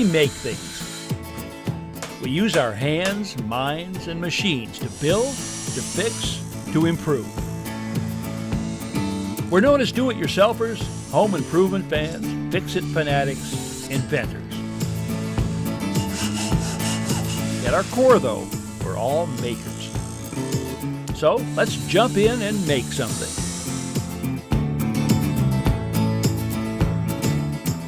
we make things. We use our hands, minds, and machines to build, to fix, to improve. We're known as do-it-yourselfers, home improvement fans, fix-it fanatics, inventors. At our core, though, we're all makers. So let's jump in and make something.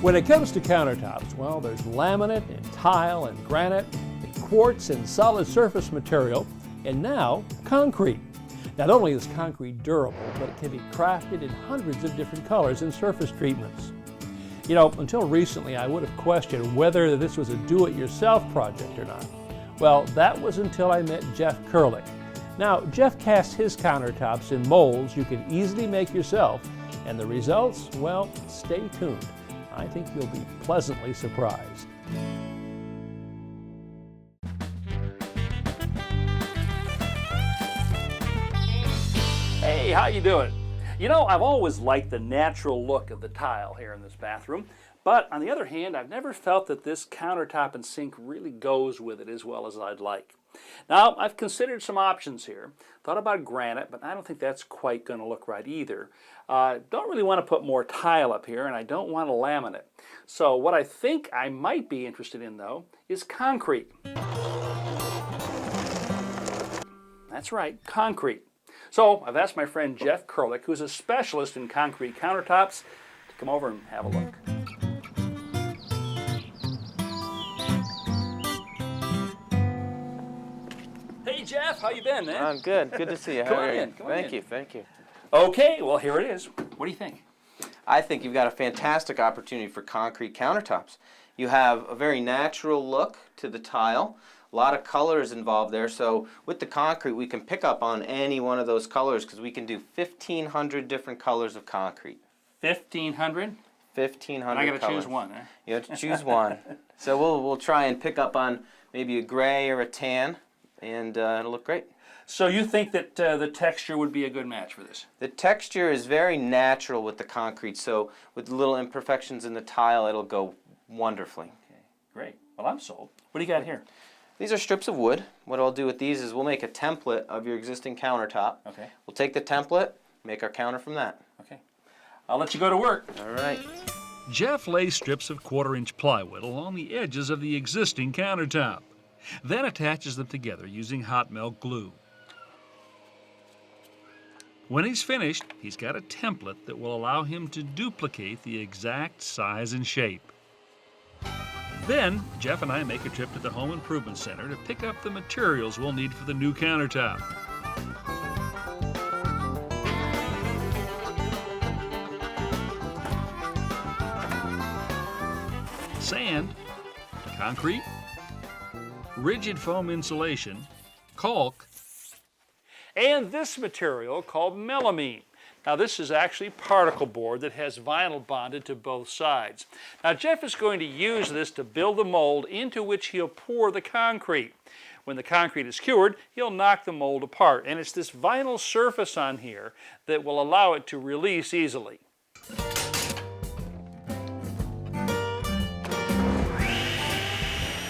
When it comes to countertops, well, there's laminate and tile and granite, and quartz and solid surface material, and now concrete. Not only is concrete durable, but it can be crafted in hundreds of different colors and surface treatments. You know, until recently, I would have questioned whether this was a do-it-yourself project or not. Well, that was until I met Jeff Kurlick. Now, Jeff casts his countertops in molds you can easily make yourself, and the results, well, stay tuned. I think you'll be pleasantly surprised. Hey, how you doing? You know, I've always liked the natural look of the tile here in this bathroom, but on the other hand, I've never felt that this countertop and sink really goes with it as well as I'd like. Now, I've considered some options here. Thought about granite, but I don't think that's quite going to look right either. Don't really want to put more tile up here, and I don't want to laminate. So what I think I might be interested in, though, is concrete. That's right, concrete. So I've asked my friend Jeff Kurlick, who's a specialist in concrete countertops, to come over and have a look. Hey Jeff, how you been, man? I'm good. Good to see you. How are you? Thank you. Thank you. Okay, well here it is. What do you think? I think you've got a fantastic opportunity for concrete countertops. You have a very natural look to the tile. A lot of colors involved there, so with the concrete we can pick up on any one of those colors because we can do 1,500 different colors of concrete. 1,500? 1,500 I gotta colors. choose one, eh? You have to choose one. So we'll try and pick up on maybe a gray or a tan, and it'll look great. So you think that the texture would be a good match for this? The texture is very natural with the concrete, so with the little imperfections in the tile it'll go wonderfully. Okay, great. Well, I'm sold. What do you got here? These are strips of wood. What I'll do with these is we'll make a template of your existing countertop. Okay. We'll take the template, make our counter from that. Okay. I'll let you go to work. All right. Jeff lays strips of 1/4-inch plywood along the edges of the existing countertop, then attaches them together using hot melt glue. When he's finished, he's got a template that will allow him to duplicate the exact size and shape. Then, Jeff and I make a trip to the Home Improvement Center to pick up the materials we'll need for the new countertop. Sand, concrete, rigid foam insulation, caulk, and this material called melamine. Now this is actually particle board that has vinyl bonded to both sides. Now Jeff is going to use this to build the mold into which he'll pour the concrete. When the concrete is cured, he'll knock the mold apart, and it's this vinyl surface on here that will allow it to release easily.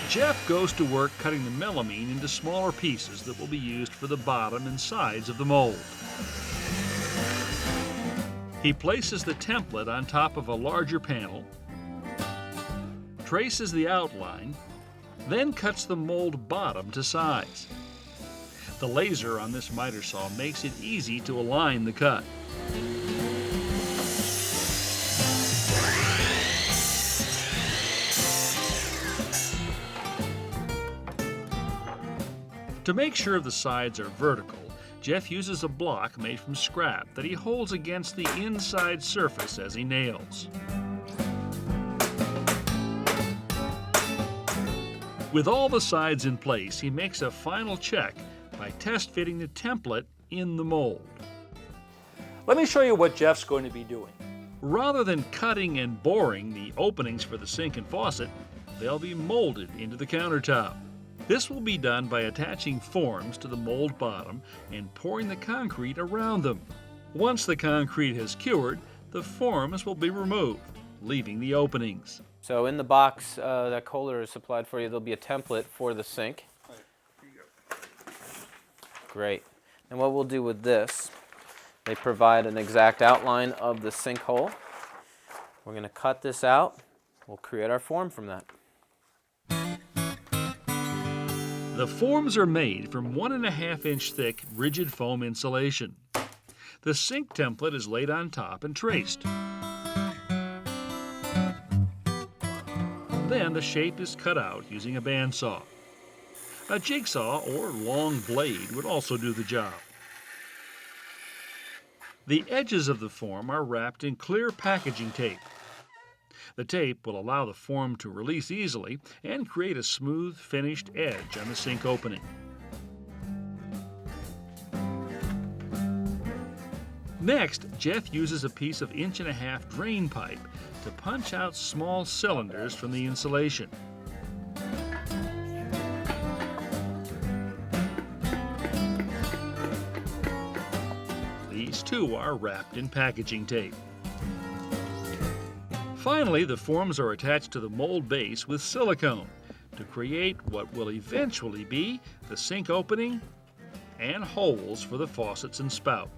Jeff goes to work cutting the melamine into smaller pieces that will be used for the bottom and sides of the mold. He places the template on top of a larger panel, traces the outline, then cuts the mold bottom to size. The laser on this miter saw makes it easy to align the cut. To make sure the sides are vertical, Jeff uses a block made from scrap that he holds against the inside surface as he nails. With all the sides in place, he makes a final check by test fitting the template in the mold. Let me show you what Jeff's going to be doing. Rather than cutting and boring the openings for the sink and faucet, they'll be molded into the countertop. This will be done by attaching forms to the mold bottom and pouring the concrete around them. Once the concrete has cured, the forms will be removed, leaving the openings. So in the box that Kohler is supplied for you, there'll be a template for the sink. Great. And what we'll do with this, they provide an exact outline of the sinkhole. We're going to cut this out. We'll create our form from that. The forms are made from 1.5-inch thick rigid foam insulation. The sink template is laid on top and traced. Then the shape is cut out using a bandsaw. A jigsaw or long blade would also do the job. The edges of the form are wrapped in clear packaging tape. The tape will allow the form to release easily and create a smooth, finished edge on the sink opening. Next, Jeff uses a piece of 1.5-inch drain pipe to punch out small cylinders from the insulation. These too are wrapped in packaging tape. Finally, the forms are attached to the mold base with silicone to create what will eventually be the sink opening and holes for the faucets and spout.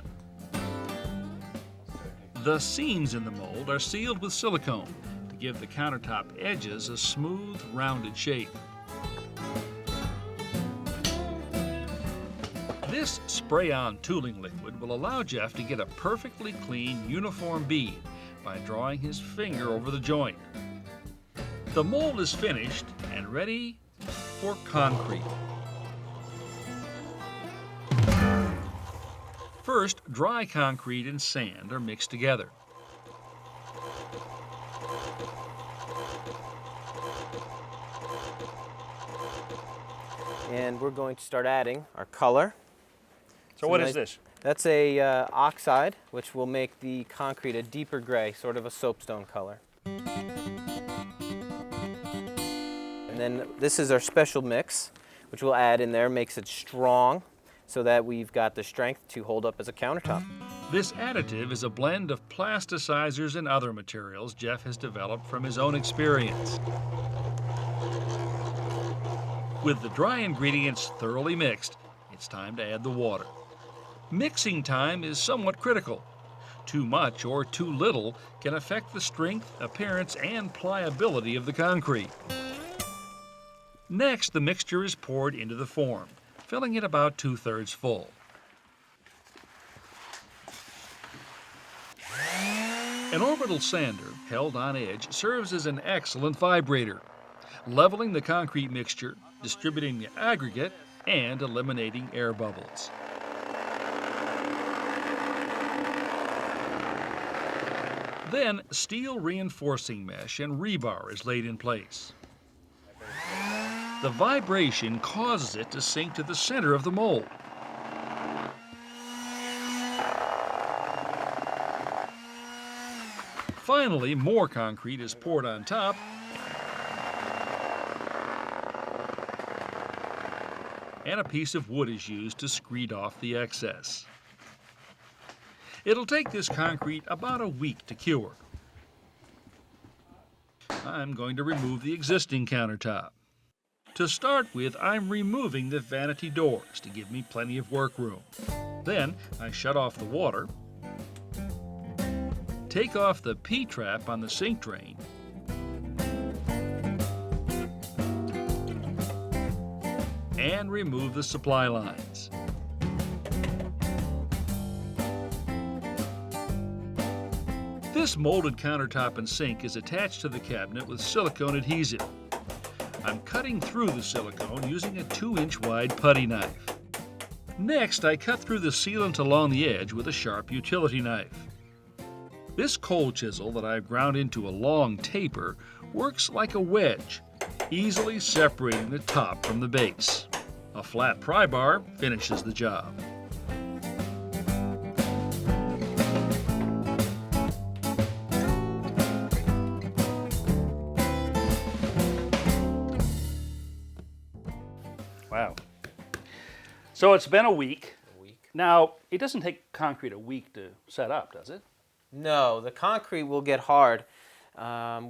The seams in the mold are sealed with silicone to give the countertop edges a smooth, rounded shape. This spray-on tooling liquid will allow Jeff to get a perfectly clean, uniform bead by drawing his finger over the joint. The mold is finished and ready for concrete. First, dry concrete and sand are mixed together. And we're going to start adding our color. So what is this? That's a oxide, which will make the concrete a deeper gray, sort of a soapstone color. And then this is our special mix, which we'll add in there, makes it strong so that we've got the strength to hold up as a countertop. This additive is a blend of plasticizers and other materials Jeff has developed from his own experience. With the dry ingredients thoroughly mixed, it's time to add the water. Mixing time is somewhat critical. Too much or too little can affect the strength, appearance, and pliability of the concrete. Next, the mixture is poured into the form, filling it about 2/3 full. An orbital sander, held on edge, serves as an excellent vibrator, leveling the concrete mixture, distributing the aggregate, and eliminating air bubbles. Then, steel reinforcing mesh and rebar is laid in place. The vibration causes it to sink to the center of the mold. Finally, more concrete is poured on top, and a piece of wood is used to screed off the excess. It'll take this concrete about a week to cure. I'm going to remove the existing countertop. To start with, I'm removing the vanity doors to give me plenty of work room. Then I shut off the water, take off the P-trap on the sink drain, and remove the supply lines. This molded countertop and sink is attached to the cabinet with silicone adhesive. I'm cutting through the silicone using a 2-inch wide putty knife. Next, I cut through the sealant along the edge with a sharp utility knife. This cold chisel that I've ground into a long taper works like a wedge, easily separating the top from the base. A flat pry bar finishes the job. Wow. So it's been a week. Now, it doesn't take concrete a week to set up, does it? No, the concrete will get hard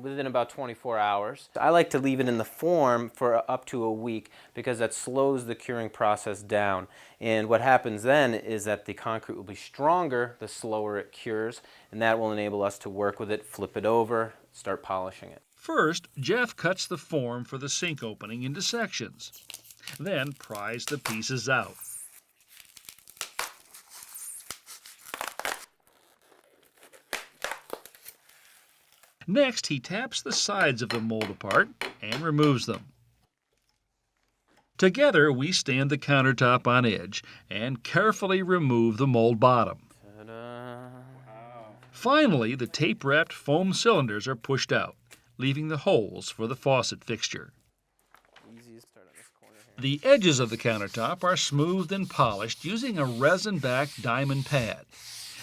within about 24 hours. I like to leave it in the form for up to a week because that slows the curing process down. And what happens then is that the concrete will be stronger the slower it cures, and that will enable us to work with it, flip it over, start polishing it. First, Jeff cuts the form for the sink opening into sections, then pries the pieces out. Next, he taps the sides of the mold apart and removes them. Together, we stand the countertop on edge and carefully remove the mold bottom. Ta-da. Finally, the tape-wrapped foam cylinders are pushed out, leaving the holes for the faucet fixture. Easiest start on this corner here. The edges of the countertop are smoothed and polished using a resin-backed diamond pad.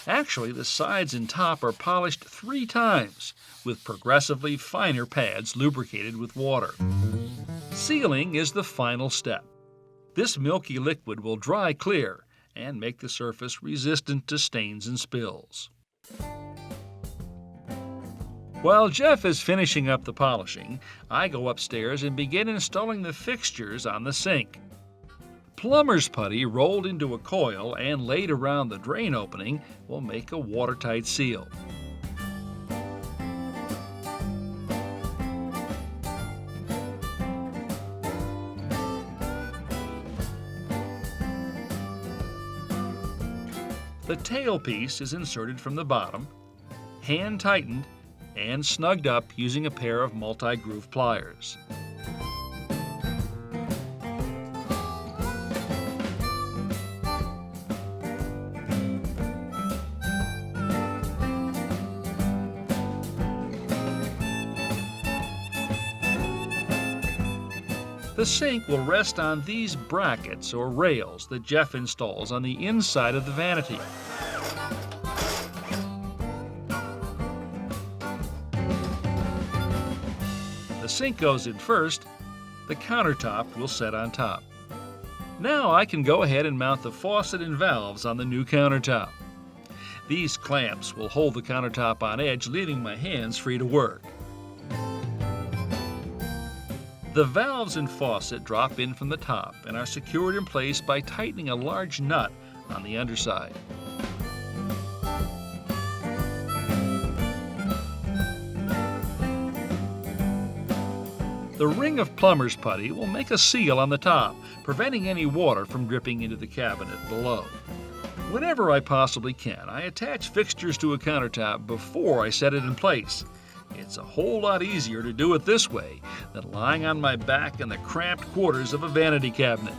Actually, the sides and top are polished 3 times with progressively finer pads lubricated with water. Sealing is the final step. This milky liquid will dry clear and make the surface resistant to stains and spills. While Jeff is finishing up the polishing, I go upstairs and begin installing the fixtures on the sink. Plumber's putty rolled into a coil and laid around the drain opening will make a watertight seal. The tailpiece is inserted from the bottom, hand tightened, and snugged up using a pair of multi-groove pliers. The sink will rest on these brackets or rails that Jeff installs on the inside of the vanity. The sink goes in first, the countertop will set on top. Now I can go ahead and mount the faucet and valves on the new countertop. These clamps will hold the countertop on edge, leaving my hands free to work. The valves and faucet drop in from the top and are secured in place by tightening a large nut on the underside. The ring of plumber's putty will make a seal on the top, preventing any water from dripping into the cabinet below. Whenever I possibly can, I attach fixtures to a countertop before I set it in place. It's a whole lot easier to do it this way than lying on my back in the cramped quarters of a vanity cabinet.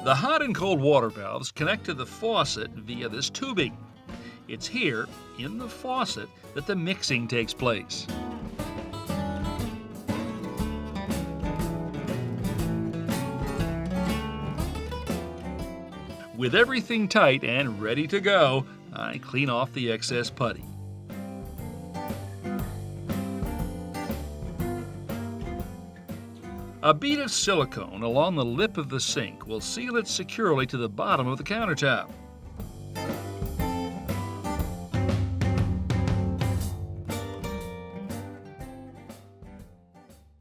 The hot and cold water valves connect to the faucet via this tubing. It's here, in the faucet, that the mixing takes place. With everything tight and ready to go, I clean off the excess putty. A bead of silicone along the lip of the sink will seal it securely to the bottom of the countertop.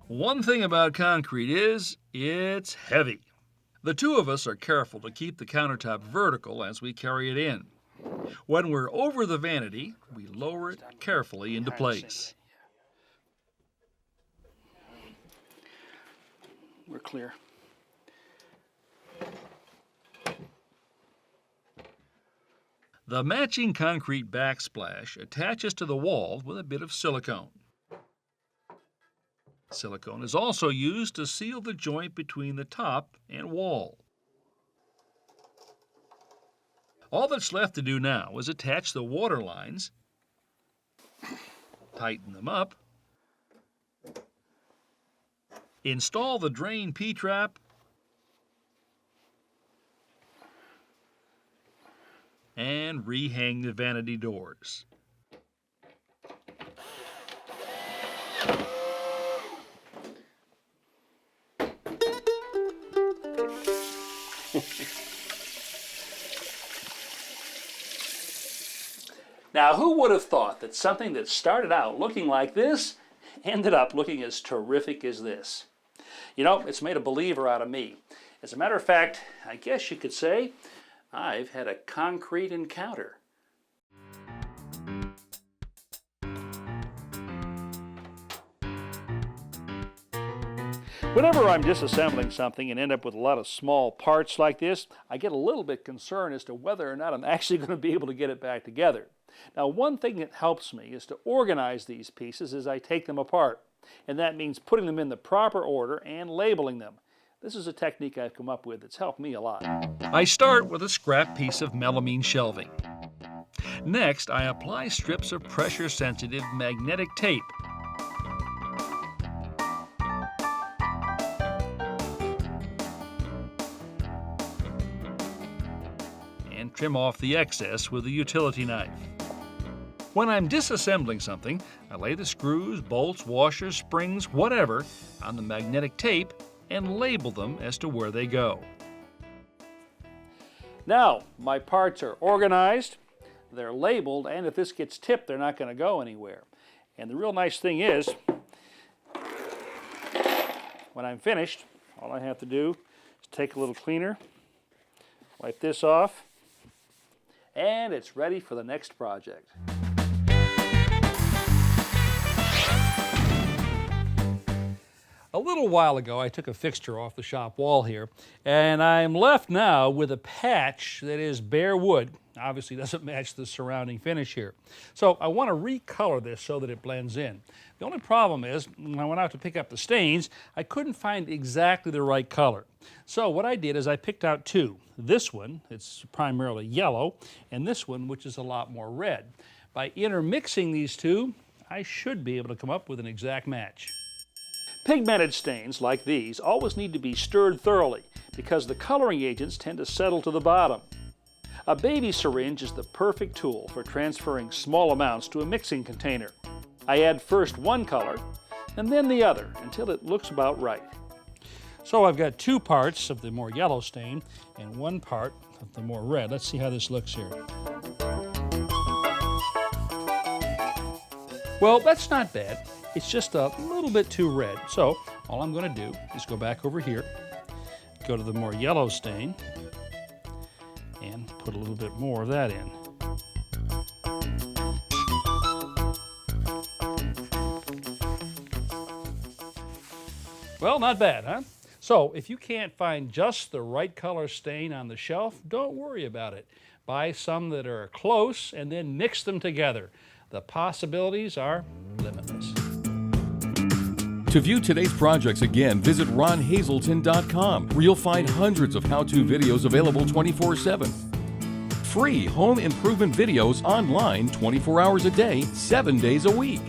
One thing about concrete is it's heavy. The two of us are careful to keep the countertop vertical as we carry it in. When we're over the vanity, we lower it carefully into place. We're clear. The matching concrete backsplash attaches to the wall with a bit of silicone. Silicone is also used to seal the joint between the top and wall. All that's left to do now is attach the water lines, tighten them up, install the drain P-trap, and rehang the vanity doors. Now, who would have thought that something that started out looking like this ended up looking as terrific as this? You know, it's made a believer out of me. As a matter of fact, I guess you could say I've had a concrete encounter. Whenever I'm disassembling something and end up with a lot of small parts like this, I get a little bit concerned as to whether or not I'm actually going to be able to get it back together. Now, one thing that helps me is to organize these pieces as I take them apart, and that means putting them in the proper order and labeling them. This is a technique I've come up with that's helped me a lot. I start with a scrap piece of melamine shelving. Next, I apply strips of pressure-sensitive magnetic tape. And trim off the excess with a utility knife. When I'm disassembling something, I lay the screws, bolts, washers, springs, whatever, on the magnetic tape and label them as to where they go. Now, my parts are organized, they're labeled, and if this gets tipped, they're not going to go anywhere. And the real nice thing is, when I'm finished, all I have to do is take a little cleaner, wipe this off, and it's ready for the next project. A little while ago, I took a fixture off the shop wall here, and I'm left now with a patch that is bare wood. Obviously doesn't match the surrounding finish here. So I want to recolor this so that it blends in. The only problem is, when I went out to pick up the stains, I couldn't find exactly the right color. So what I did is I picked out two. This one, it's primarily yellow, and this one, which is a lot more red. By intermixing these two, I should be able to come up with an exact match. Pigmented stains like these always need to be stirred thoroughly because the coloring agents tend to settle to the bottom. A baby syringe is the perfect tool for transferring small amounts to a mixing container. I add first one color and then the other until it looks about right. So I've got two parts of the more yellow stain and one part of the more red. Let's see how this looks here. Well, that's not bad. It's just a little bit too red. So all I'm going to do is go back over here, go to the more yellow stain, and put a little bit more of that in. Well, not bad, huh? So if you can't find just the right color stain on the shelf, don't worry about it. Buy some that are close and then mix them together. The possibilities are limitless. To view today's projects again, visit ronhazelton.com, where you'll find hundreds of how-to videos available 24/7. Free home improvement videos online 24 hours a day, 7 days a week.